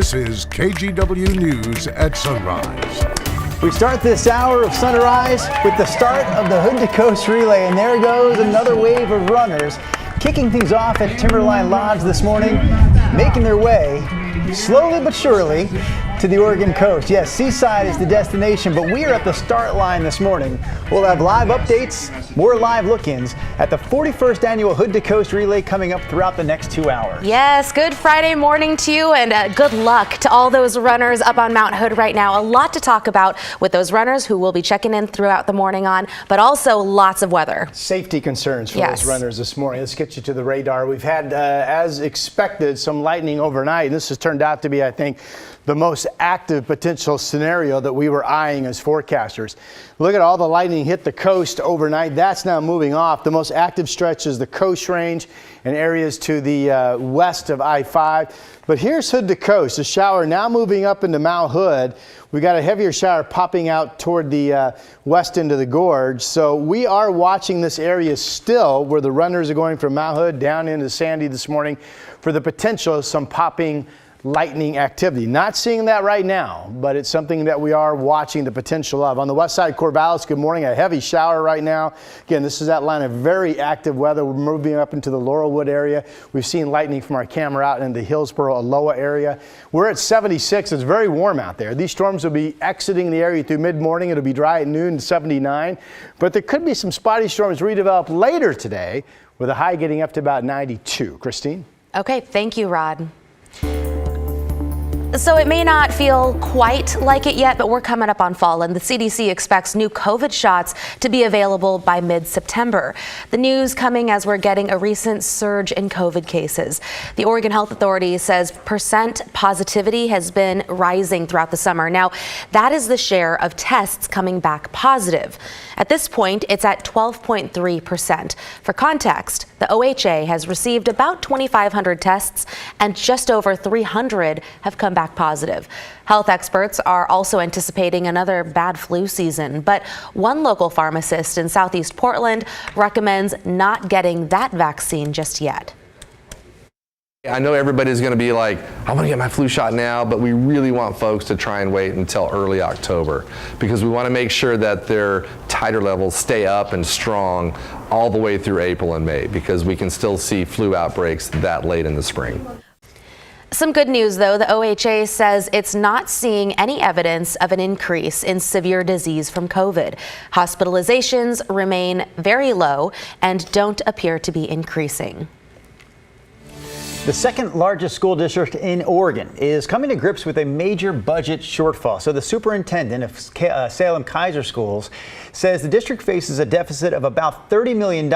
This is KGW News at Sunrise. We start this hour of Sunrise with the start of the Hood to Coast Relay, and there goes another wave of runners kicking things off at Timberline Lodge this morning, making their way slowly but surely to the Oregon coast. Yes, Seaside is the destination, but we are at the start line this morning. We'll have live updates, more live look-ins at the 41st annual Hood to Coast Relay coming up throughout the next 2 hours. Yes, good Friday morning to you, and good luck to all those runners up on Mount Hood right now. A lot to talk about with those runners who will be checking in throughout the morning on, but also lots of weather. Safety concerns for those runners this morning. Let's get you to the radar. We've had, as expected, some lightning overnight, and this has turned out to be, I think, the most active potential scenario that we were eyeing as forecasters. Look at all the lightning hit the coast overnight. That's now moving off. The most active stretch is the Coast Range and areas to the west of I-5. But here's Hood to Coast, a shower now moving up into Mount Hood. We got a heavier shower popping out toward the west end of the gorge. So we are watching this area still, where the runners are going from Mount Hood down into Sandy this morning, for the potential of some popping lightning activity. Not seeing that right now, but it's something that we are watching the potential of. On the west side, Corvallis, good morning. A heavy shower right now. Again, this is that line of very active weather. We're moving up into the Laurelwood area. We've seen lightning from our camera out in the Hillsboro, Aloha area. We're at 76. It's very warm out there. These storms will be exiting the area through mid-morning. It'll be dry at noon, 79. But there could be some spotty storms redevelop later today, with a high getting up to about 92. Christine? Okay, thank you, Rod. So it may not feel quite like it yet, but we're coming up on fall, and the CDC expects new COVID shots to be available by mid-September. The news coming as we're getting a recent surge in COVID cases. The Oregon Health Authority says percent positivity has been rising throughout the summer. Now, that is the share of tests coming back positive. At this point, it's at 12.3%. For context, the OHA has received about 2,500 tests, and just over 300 have come back positive. Health experts are also anticipating another bad flu season, but one local pharmacist in Southeast Portland recommends not getting that vaccine just yet. I know everybody's going to be like, I want to get my flu shot now, but we really want folks to try and wait until early October, because we want to make sure that their titer levels stay up and strong all the way through April and May, because we can still see flu outbreaks that late in the spring. Some good news, though. The OHA says it's not seeing any evidence of an increase in severe disease from COVID. Hospitalizations remain very low and don't appear to be increasing. The second largest school district in Oregon is coming to grips with a major budget shortfall. So the superintendent of Salem Keizer Schools says the district faces a deficit of about $30 million,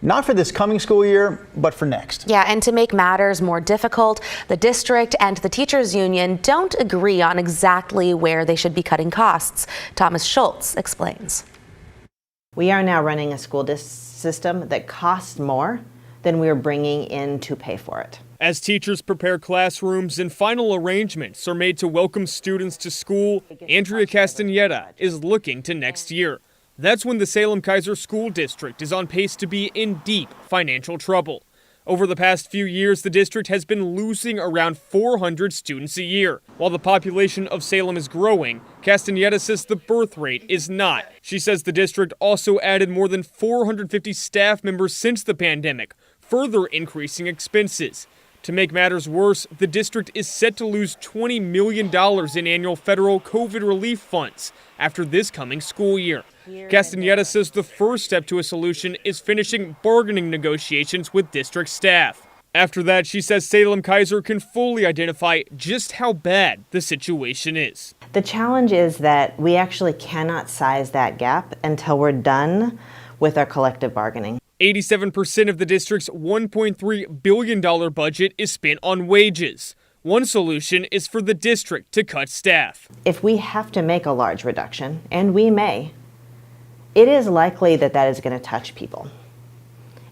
not for this coming school year, but for next. Yeah, and to make matters more difficult, the district and the teachers union don't agree on exactly where they should be cutting costs. Thomas Schultz explains. We are now running a school system that costs more than we are bringing in to pay for it. As teachers prepare classrooms and final arrangements are made to welcome students to school, Andrea Castaneda is looking to next year. That's when the Salem Keizer School District is on pace to be in deep financial trouble. Over the past few years, the district has been losing around 400 students a year. While the population of Salem is growing, Castaneda says the birth rate is not. She says the district also added more than 450 staff members since the pandemic, further increasing expenses. To make matters worse, the district is set to lose $20 million in annual federal COVID relief funds after this coming school year. Castaneda says the first step to a solution is finishing bargaining negotiations with district staff. After that, she says Salem Keizer can fully identify just how bad the situation is. The challenge is that we actually cannot size that gap until we're done with our collective bargaining. 87% of the district's $1.3 billion budget is spent on wages. One solution is for the district to cut staff. If we have to make a large reduction, and we may, it is likely that that is going to touch people.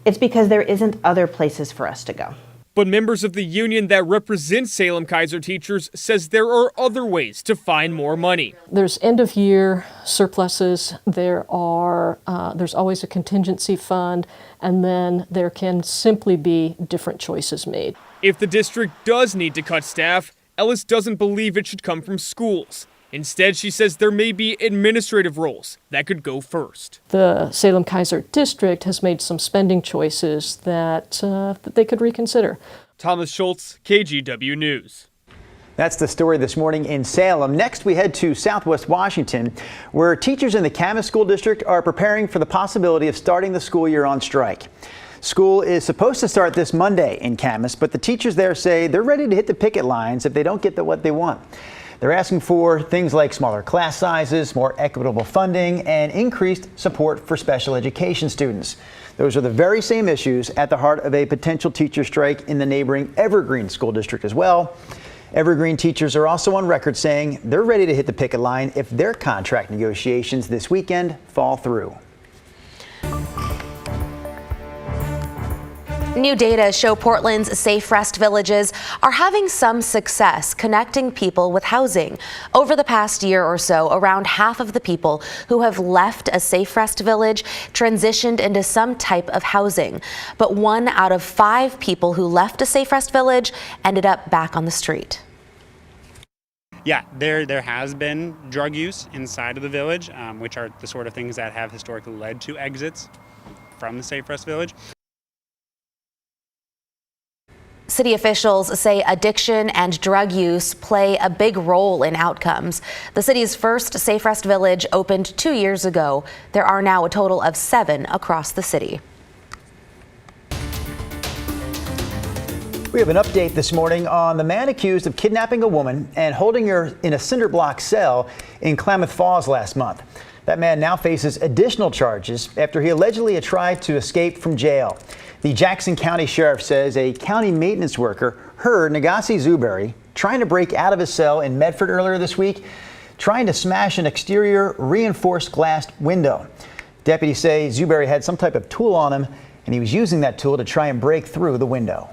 It's because there isn't other places for us to go. But members of the union that represent Salem Keizer teachers says there are other ways to find more money. There's end-of-year surpluses. There's always a contingency fund, and then there can simply be different choices made. If the district does need to cut staff, Ellis doesn't believe it should come from schools. Instead, she says there may be administrative roles that could go first. The Salem-Keizer District has made some spending choices that they could reconsider. Thomas Schultz, KGW News. That's the story this morning in Salem. Next, we head to Southwest Washington, where teachers in the Camas School District are preparing for the possibility of starting the school year on strike. School is supposed to start this Monday in Camas, but the teachers there say they're ready to hit the picket lines if they don't get what they want. They're asking for things like smaller class sizes, more equitable funding, and increased support for special education students. Those are the very same issues at the heart of a potential teacher strike in the neighboring Evergreen School District as well. Evergreen teachers are also on record saying they're ready to hit the picket line if their contract negotiations this weekend fall through. New data show Portland's Safe Rest villages are having some success connecting people with housing. Over the past year or so, around half of the people who have left a Safe Rest village transitioned into some type of housing. But 1 out of 5 people who left a Safe Rest village ended up back on the street. Yeah, there has been drug use inside of the village, which are the sort of things that have historically led to exits from the Safe Rest village. City officials say addiction and drug use play a big role in outcomes. The city's first Safe Rest village opened 2 years ago. There are now a total of 7 across the city. We have an update this morning on the man accused of kidnapping a woman and holding her in a cinder block cell in Klamath Falls last month. That man now faces additional charges after he allegedly tried to escape from jail. The Jackson County Sheriff says a county maintenance worker heard Nagasi Zuberi trying to break out of his cell in Medford earlier this week, trying to smash an exterior reinforced glass window. Deputies say Zuberi had some type of tool on him, and he was using that tool to try and break through the window.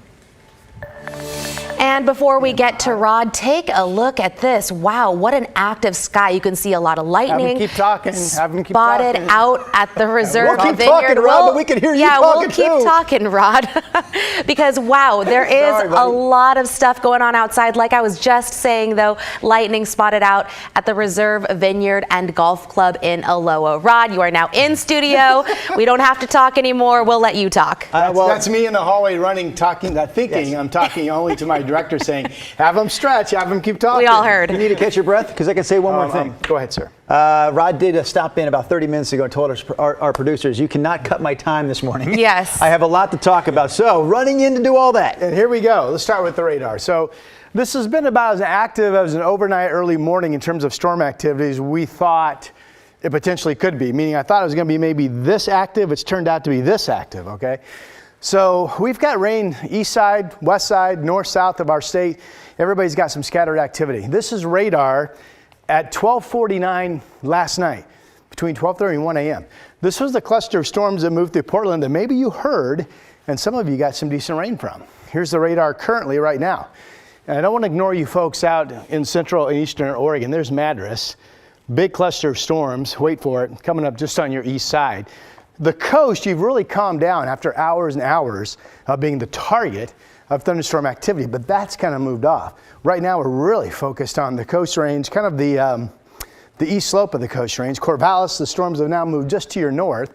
And before we get to Rod, take a look at this. Wow, what an active sky. You can see a lot of lightning. Have them keep talking. Have them keep spotted talking. out at the reserve We'll keep vineyard. talking, Rod, but we can hear you yeah, talking we'll keep too. talking, Rod. Because, wow, there is Sorry, a buddy. lot of stuff going on outside. Like I was just saying, though, lightning spotted out at the Reserve Vineyard and Golf Club in Aloha. Rod, you are now in studio. We don't have to talk anymore. We'll let you talk. That's me in the hallway running, talking, thinking I'm talking only to my director saying, have them stretch, have them keep talking. We all heard. You need to catch your breath because I can say one more thing. Go ahead, sir. Rod did stop in about 30 minutes ago and told our producers, you cannot cut my time this morning. Yes. I have a lot to talk about. So running in to do all that. And here we go. Let's start with the radar. So this has been about as active as an overnight early morning in terms of storm activities we thought it potentially could be, meaning I thought it was going to be maybe this active. It's turned out to be this active, okay? So we've got rain east side, west side, north, south of our state. Everybody's got some scattered activity. This is radar at 12:49 last night, between 12:30 and 1 a.m. This was the cluster of storms that moved through Portland that maybe you heard, and some of you got some decent rain from. Here's the radar currently right now. And I don't want to ignore you folks out in central and eastern Oregon. There's Madras, big cluster of storms, wait for it, coming up just on your east side. The coast, you've really calmed down after hours and hours of being the target of thunderstorm activity, but that's kind of moved off. Right now, we're really focused on the coast range, kind of the east slope of the coast range. Corvallis, the storms have now moved just to your north.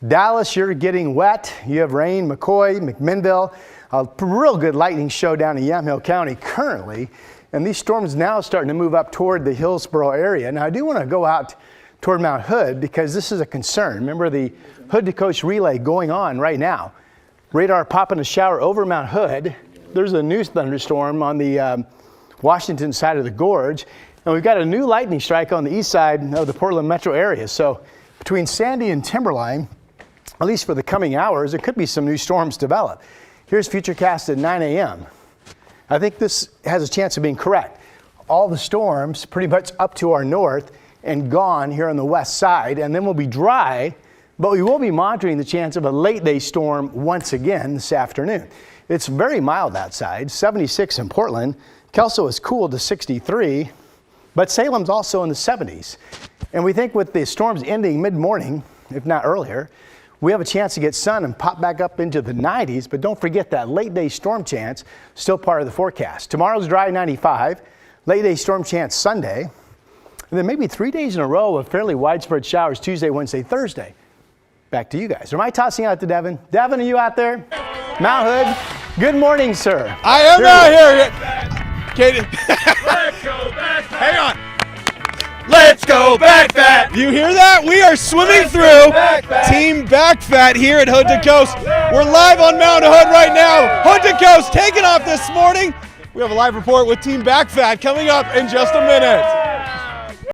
Dallas, you're getting wet. You have rain, McCoy, McMinnville, a real good lightning show down in Yamhill County currently, and these storms now starting to move up toward the Hillsborough area. Now, I do want to go out toward Mount Hood because this is a concern. Remember the Hood to Coast relay going on right now. Radar popping a shower over Mount Hood. There's a new thunderstorm on the Washington side of the gorge. And we've got a new lightning strike on the east side of the Portland metro area. So between Sandy and Timberline, at least for the coming hours, there could be some new storms develop. Here's Futurecast at 9 a.m. I think this has a chance of being correct. All the storms pretty much up to our north and gone here on the west side, and then we'll be dry, but we will be monitoring the chance of a late day storm once again this afternoon. It's very mild outside, 76 in Portland. Kelso is cooled to 63, but Salem's also in the 70s. And we think with the storms ending mid-morning, if not earlier, we have a chance to get sun and pop back up into the 90s, but don't forget that late day storm chance, still part of the forecast. Tomorrow's dry 95, Late day storm chance Sunday. And then maybe 3 days in a row of fairly widespread showers Tuesday, Wednesday, Thursday. Back to you guys. Or am I tossing out to Devin? Devin, are you out there? Mount Hood. Good morning, sir. I am out here. Katie. Let's go back fat. Hang on. Let's go back fat. You hear that? We are swimming through Team Back Fat here at Hood to Coast. We're live on Mount Hood right now. Hood to Coast taking off this morning. We have a live report with Team Back Fat coming up in just a minute.